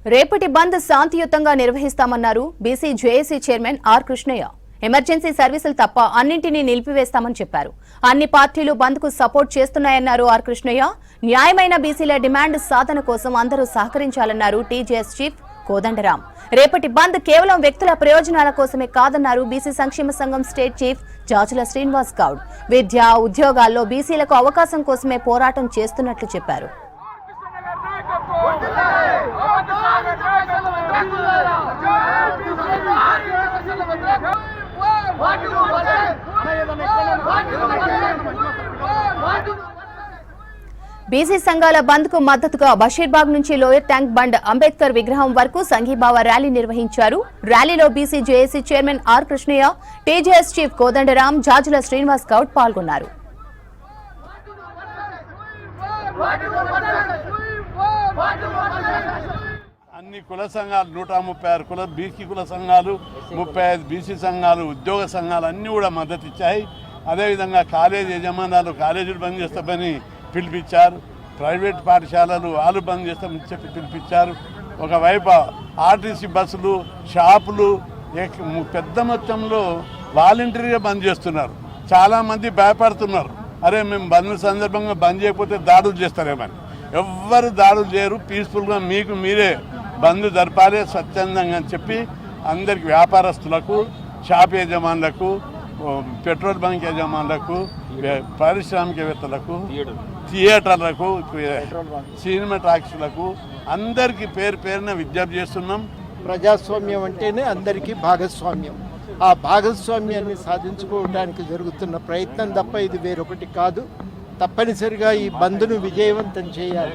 రేపటి బంద్ శాంతియుతంగా నిర్వహిస్తామన్నారు BC JAC chairman R Krishnaiah. Emergency సర్వీసులు తప్ప అన్నింటినీ నిలిపివేస్తామని చెప్పారు. అన్ని పార్టీలు బంద్ కు సపోర్ట్ చేస్తున్నాయన్నారు ఆర్ కృష్ణయ్య. న్యాయమైన బీసీల డిమాండ్ సాధన కోసం అందరూ సహకరించాలన్నారు టీజేఎస్ చీఫ్ కోదండరాం. రేపటి బంద్ కేవలం వ్యక్తుల ప్రయోజనాల కోసమే కాదన్నారు బీసీ సంక్షేమ సంఘం స్టేట్ చీఫ్ జాజుల శ్రీనివాస్ గౌడ్. విద్య, ఉద్యోగాల్లో బీసీలకు అవకాశం కోసమే పోరాటం చేస్తున్నట్లు చెప్పారు. బీసీ సంఘాల బంద్ కు మద్దతుగా బషీర్బాగ్ నుంచి లోయర్ ట్యాంక్ బండ్ అంబేద్కర్ విగ్రహం వరకు సంఘీభావ ర్యాలీ నిర్వహించారు. ర్యాలీలో BC JAC chairman R Krishnaiah, TJS chief Kodandaram, Jajula Srinivas Goud పాల్గొన్నారు. అన్ని కుల సంఘాలు 136 కుల బీసీ కుల సంఘాలు, 35 బీసీ సంఘాలు, ఉద్యోగ సంఘాలు అన్నీ కూడా మద్దతు ఇచ్చాయి. అదేవిధంగా కాలేజీ యజమానాలు కాలేజీలు బంద్ చేస్తామని పిలిపించారు. ప్రైవేట్ పాఠశాలలు వాళ్ళు బంద్ చేస్తామని చెప్పి పిలిపించారు. ఒకవైపు ఆర్టీసీ బస్సులు, షాపులు పెద్ద మొత్తంలో వాలంటరీగా బంద్ చేస్తున్నారు. చాలామంది భయపడుతున్నారు, అరే మేము బంద్ సందర్భంగా బంద్ చేయకపోతే దాడులు చేస్తారేమని. ఎవ్వరు దాడులు చేయరు, పీస్ఫుల్గా మీకు మీరే బంద్ జరపాలి స్వచ్ఛందంగా అని చెప్పి అందరికి వ్యాపారస్తులకు, షాప్ యజమానులకు, పెట్రోల్ బంక్ యజమానులకు, పారిశ్రామికవేత్తలకు, థియేటర్లకు, సినిమా టాకీస్లకు అందరికీ పేరు పేరున విజ్ఞప్తి చేస్తున్నాం. ప్రజాస్వామ్యం అంటేనే అందరికీ భాగస్వామ్యం. ఆ భాగస్వామ్యాన్ని సాధించుకోవడానికి జరుగుతున్న ప్రయత్నం తప్ప ఇది వేరొకటి కాదు. తప్పనిసరిగా ఈ బంద్ను విజయవంతం చేయాలి.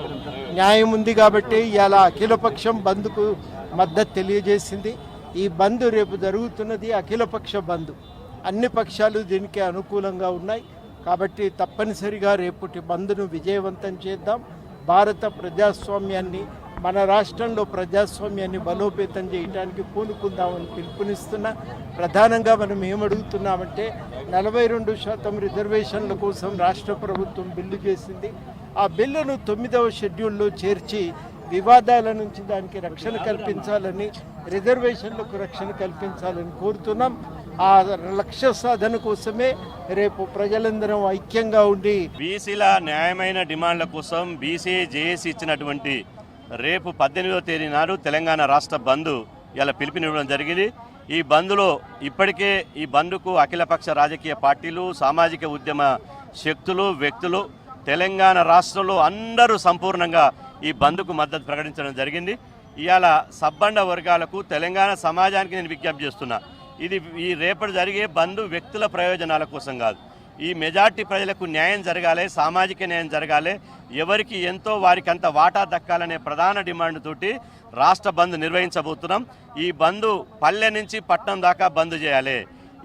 న్యాయం ఉంది కాబట్టి ఇలా అఖిలపక్షం బంద్కు మద్దతు తెలియజేసింది. ఈ బంద్ రేపు జరుగుతున్నది అఖిలపక్ష బంద్. అన్ని పక్షాలు దీనికి అనుకూలంగా ఉన్నాయి కాబట్టి తప్పనిసరిగా రేపటి బంద్ను విజయవంతం చేద్దాం. భారత ప్రజాస్వామ్యాన్ని, మన రాష్ట్రంలో ప్రజాస్వామ్యాన్ని బలోపేతం చేయడానికి పూనుకుందామని పిలుపునిస్తున్నా. ప్రధానంగా మనం ఏమడుగుతున్నామంటే 42% రిజర్వేషన్ల కోసం రాష్ట్ర ప్రభుత్వం బిల్లు చేసింది. ఆ బిల్లును 9వ షెడ్యూల్లో చేర్చి వివాదాల నుంచి దానికి రక్షణ కల్పించాలని, రిజర్వేషన్లకు రక్షణ కల్పించాలని కోరుతున్నాం. ఆ లక్ష్య సాధన కోసమే రేపు ప్రజలందరం ఐక్యంగా ఉండి బీసీల న్యాయమైన డిమాండ్ల కోసం బీసీ జేఏసీ ఇచ్చినటువంటి రేపు 18వ తేదీ నాడు తెలంగాణ రాష్ట్ర బంద్ ఇలా పిలుపునివ్వడం జరిగింది. ఈ బంద్లో ఇప్పటికే ఈ బంద్కు అఖిలపక్ష రాజకీయ పార్టీలు, సామాజిక ఉద్యమ శక్తులు, వ్యక్తులు తెలంగాణ రాష్ట్రంలో అందరూ సంపూర్ణంగా ఈ బంద్కు మద్దతు ప్రకటించడం జరిగింది. ఇవాళ సబ్బండ వర్గాలకు, తెలంగాణ సమాజానికి నేను విజ్ఞప్తి చేస్తున్నా, ఈ రేపటి జరిగే బంద్ వ్యక్తుల ప్రయోజనాల కోసం కాదు. ఈ మెజార్టీ ప్రజలకు న్యాయం జరగాలి, సామాజిక న్యాయం జరగాలి, ఎవరికి ఎంతో వారికి అంత వాటా దక్కాలనే ప్రధాన డిమాండ్ తోటి రాష్ట్ర బంద్ నిర్వహించబోతున్నాం. ఈ బంద్ పల్లె నుంచి పట్టణం దాకా బంద్ చేయాలి.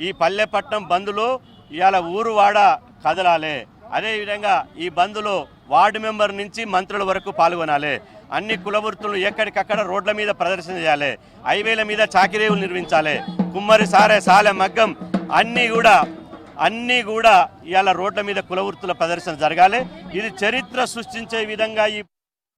ఈ పల్లె పట్టణం బంద్లో ఇవాళ ఊరు వాడ కదలాలి. అదేవిధంగా ఈ బంద్లో వార్డు మెంబర్ నుంచి మంత్రుల వరకు పాల్గొనాలి. అన్ని కులవృత్తులు ఎక్కడికక్కడ రోడ్ల మీద ప్రదర్శన చేయాలి. హైవేల మీద చాకిరేవులు నిర్మించాలి. కుమ్మరి, సాలె, మగ్గం అన్నీ కూడా ఇవాళ రోడ్ల మీద కులవృత్తుల ప్రదర్శన జరగాలి. ఇది చరిత్ర సృష్టించే విధంగా ఈ